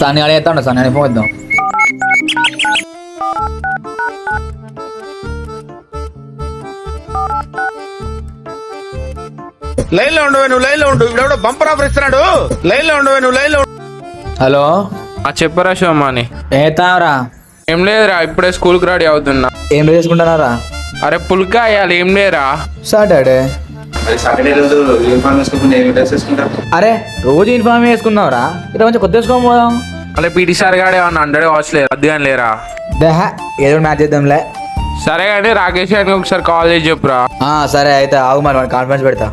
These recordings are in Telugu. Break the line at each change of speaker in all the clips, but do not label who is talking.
సాని అడిగేస్తాడు సార్ నేను ఫోన్ ఇద్దాం.
లైన్ లో ఉండవే నువ్వు, లైన్ లో ఉండు. ఇప్పుడు బంపర్ ఆఫర్ ఇస్తున్నాడు, లైన్ లో ఉండవే నువ్వు, లైన్ లో.
హలో
చెప్పరా శివమాని.
ఏతావరా?
ఏం లేదురా, ఇప్పుడే స్కూల్కి రెడీ అవుతున్నా.
ఏం చేసుకుంటున్నారా?
అరే పుల్కా అయ్యాలి. ఏం లేరా
సాటర్డే.
సాటర్డే రోజు యూనిఫామ్ వేసుకుంటే ఏమి డ్రెస్ వేసుకుంటారు?
అరే రోజు యూనిఫామ్ వేసుకున్నావురా, ఇట్లా మంచి కొత్త వేసుకోని పోదాం.
అలా పీటీ సార్ గాడే ఏమన్నా 100 వాచ్ లేదు అది కానీ లేరా?
దేహ ఏదో మ్యాచ్ చేద్దాంలే.
సరే కానీ రాకేష్ గారికి ఒకసారి కాల్ చేసి చెప్పురా.
సరే అయితే ఆగు మరి, వాడిని కాన్ఫరెన్స్ పెడతా.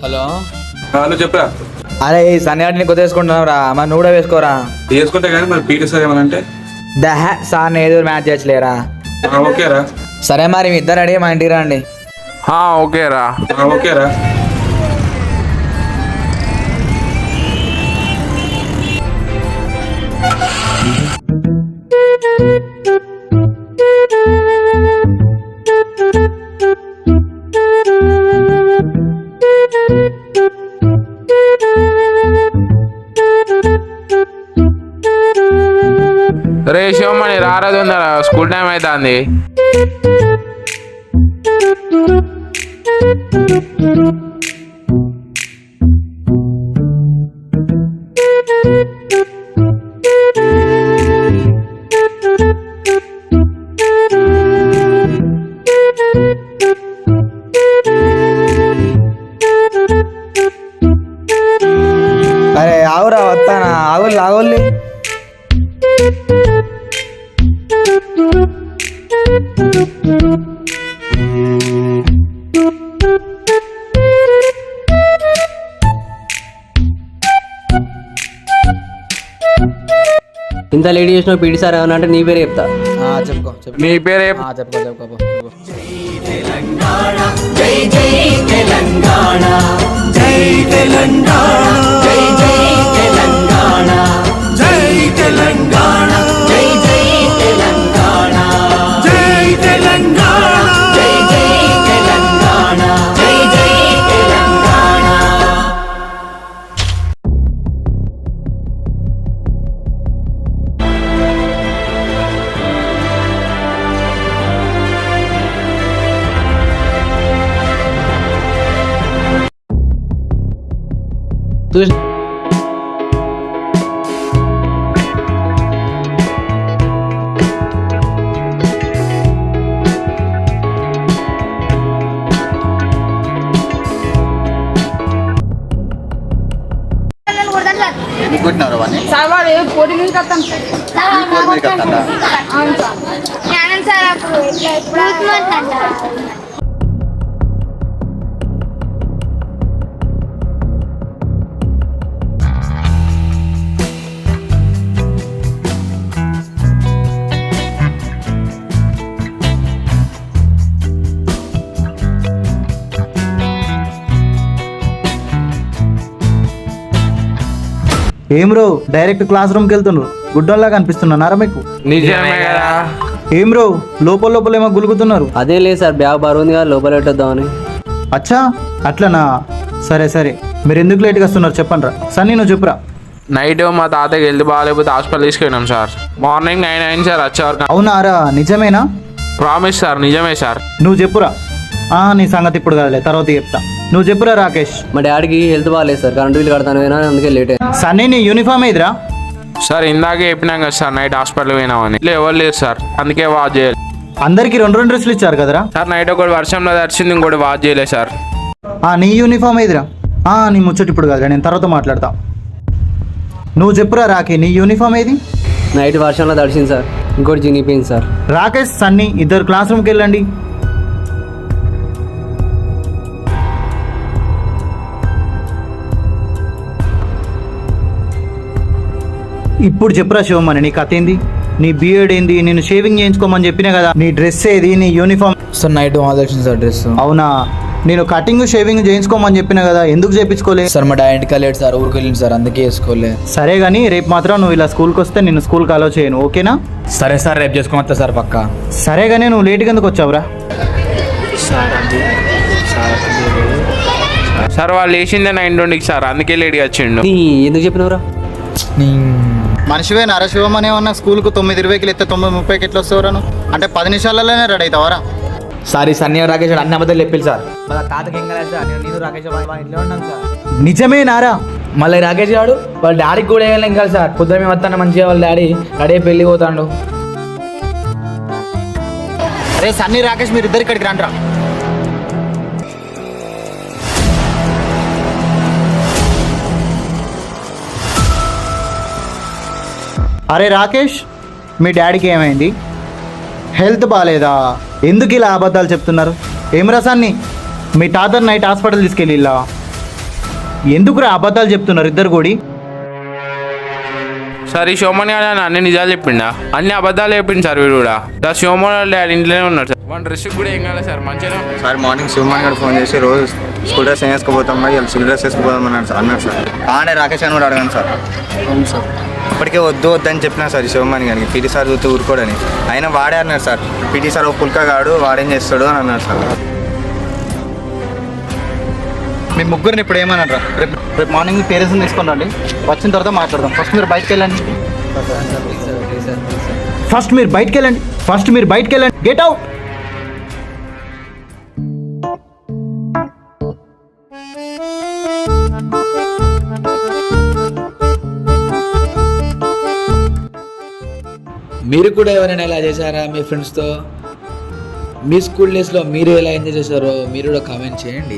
హలో
హలో చెప్పరా.
అరే ఈ సన్నిహాటిని కొత్త వేసుకుంటున్నావురా, మరి నువ్వు కూడా వేసుకోరా.
వేసుకుంటే కానీ మరి పీటీ సార్ ఏమనంటే
దహ సార్ ఏదో మ్యాచ్ చేయలేరా?
ఓకేరా.
సరే మరి మీ ఇద్దరు అడిగి మా ఇంటికి రండి.
ఓకేరా.
ఓకేరా.
రే శివమణి రారదు ఉందా, స్కూల్ టైం అవుతుంది.
అరే ఆవురా వస్తానా, ఆగుల్లి ఆగుల్లి.
ఇంత లేట్ చేసిన పీటీ సార్ ఏమన్నా అంటే నీ పేరు చెప్తా.
చెప్పుకో చెప్పు.
నీ పేరే
చెప్పుకో చెప్పుకో.
ఏం రో డైరెక్ట్ క్లాస్ రూమ్కి వెళ్తున్నారు, గుడ్డల్లా కనిపిస్తున్నారా మీకు?
నిజమే కదా.
ఏం రో లోపల లోపల ఏమో గులుగుతున్నారు?
అదే లేదు సార్, బ్యాగ్ బరువు ఉంది కదా లోపల పెట్టేద్దామని.
అచ్చా అట్లనా, సరే సరే. మీరు ఎందుకు లేట్గా వస్తున్నారు చెప్పండి రా. సన్నీ నువ్వు చెప్పురా.
నైట్ మా తాతకి హెల్త్ బాగాలేకపోతే హాస్పిటల్ తీసుకెళ్ళినాం సార్. మార్నింగ్ 9 అయింది సార్ వచ్చేవరకు.
అవునారా, నిజమేనా?
ప్రామిస్ సార్, నిజమే సార్.
నువ్వు చెప్పురా. నీ సంగతి ఇప్పుడు కాదులే, తర్వాత చెప్తా. నువ్వు చెప్పురా రాకేష్.
మా డాడీకి హెల్త్ బాగాలేదు సార్, కరెంట్ బిల్ కడతాను పోయినా అందుకే లేట్ అయింది.
సన్నీ నీ యూనిఫామ్ ఏదిరా?
సార్ ఇందాకే చెప్పినాం కదా సార్ నైట్ హాస్పిటల్ పోయినామని. ఎవరు లేరు సార్, అందుకే వాచ్ చేయాలి.
అందరికి 2 డ్రెస్సులు ఇచ్చారు కదరా?
సార్ నైట్ ఒకటి వర్షంలో తడిచింది, ఇంకోటి వాచ్ చేయలేదు సార్.
నీ యూనిఫామ్ ఏదిరా? నీ ముచ్చట ఇప్పుడు కాదురా, నేను తర్వాత మాట్లాడతా. నువ్వు చెప్పురా రాకే, నీ యూనిఫామ్ ఏది?
నైట్ వర్షంలో తడిసింది సార్, ఇంకోటి చినిగిపోయింది సార్.
రాకేష్ సన్నీ ఇద్దరు క్లాస్ రూమ్కి వెళ్ళండి. ఇప్పుడు చెప్పురా శివమ్మని, నీ కథ ఏంది? నీ బిఎడ్ ఏంది? నేను షేవింగ్ చేయించుకోమని చెప్పినా కదా. నీ డ్రెస్ ఏది? నీ యూనిఫామ్?
సార్ నైట్ ఆల్ వచ్చింది సార్ డ్రెస్.
అవునా, నేను కటింగ్ షేవింగ్ చేయించుకోమని చెప్పిన కదా, ఎందుకు చేయించుకోలే?
సార్ మా డాడీ ఇంటికి వెళ్ళాడు సార్, ఊరికి వెళ్ళింది సార్, అందుకే వేసుకోలే.
సరే కానీ రేపు మాత్రం నువ్వు ఇలా స్కూల్కి వస్తే నేను స్కూల్కి అలో చేయను, ఓకేనా?
సరే సార్, రేపు చేసుకోమత్తా సార్ పక్కా.
సరే కానీ నువ్వు లేట్గా ఎందుకు వచ్చావురా?
సార్ వాళ్ళు వేసిందే 9:20 సార్, అందుకే లేట్గా వచ్చిండు.
ఎందుకు చెప్పినవరా?
మనిషివే నరశివం అనేమన్నా స్కూల్కు 9:20కి ఎత్తే 9:30కి ఎట్లా వస్తావురా నువ్వు? అంటే 10 నిమిషాలలోనే రెడీ అవుతావారా?
సార్ ఈ సన్నీ రాకేష్ అన్ని అబద్ధాలు చెప్పారు సార్. మళ్ళీ తాతకి ఏం కాలేదు సార్, నేను రాకేష్ ఇంట్లో ఉన్నాను సార్.
నిజమే నారా?
మళ్ళీ రాకేష్ గారు వాళ్ళ డాడీకి కూడా ఏం కాదు సార్. పొద్దున మేము వస్తాను మంచిగా, వాళ్ళ డాడీ రెడీ పెళ్ళి పోతాడు.
అరే సన్నీ రాకేష్ మీరు ఇద్దరు ఇక్కడికి రండిరా. అరే రాకేష్, మీ డాడీకి ఏమైంది? హెల్త్ బాగాలేదా? ఎందుకు ఇలా అబద్ధాలు చెప్తున్నారు? ఏం రసాన్ని మీ తాతర్ నైట్ హాస్పిటల్ తీసుకెళ్ళి ఇలా ఎందుకురా అబద్ధాలు చెప్తున్నారు ఇద్దరు కూడి?
సార్ ఈ శోమన్ గారు అన్ని నిజాలు చెప్పిండా, అన్ని అబద్ధాలు చెప్పింది సార్ వీడు కూడా. శోమన్ వాళ్ళ డాడీ ఇంట్లోనే ఉన్నాడు సార్. వన్ డ్రెస్ కూడా ఏం కాలేదు సార్, మంచిగా.
సార్ మార్నింగ్ శివమాన్ గారు ఫోన్ చేసి రోజు స్కూల్ డ్రెస్ వేసుకుపోతాం మరి ఇలా సివిల్ డ్రెస్ వేసుకుపోతాం అన్నాడు సార్. ఆడే రాకేష్ అని కూడా అడగాను సార్.
అవును సార్.
ఇప్పటికే వద్దు వద్దని చెప్పినా సార్ శివమాన్ గారికి, పీటీ సార్ చూస్తే ఊరుకోడని. అయినా వాడే అన్నాడు సార్, పీటీ సార్ ఒక పుల్కగాడు వాడేం చేస్తాడు అని అన్నాడు సార్.
మీ ముగ్గురిని ఇప్పుడు ఏమన్నారా? రేపు మార్నింగ్ పేరెంట్స్ని తీసుకొని రండి, వచ్చిన తర్వాత మాట్లాడదాం. ఫస్ట్ మీరు బయటకు వెళ్ళండి. ఫస్ట్ మీరు బయటకు వెళ్ళండి. Get out.
మీరు కూడా ఎవరైనా ఇలా చేశారా మీ ఫ్రెండ్స్తో? మీ స్కూల్ డేస్లో మీరు ఎలా ఎంజాయ్ చేశారో మీరు కూడా కామెంట్ చేయండి.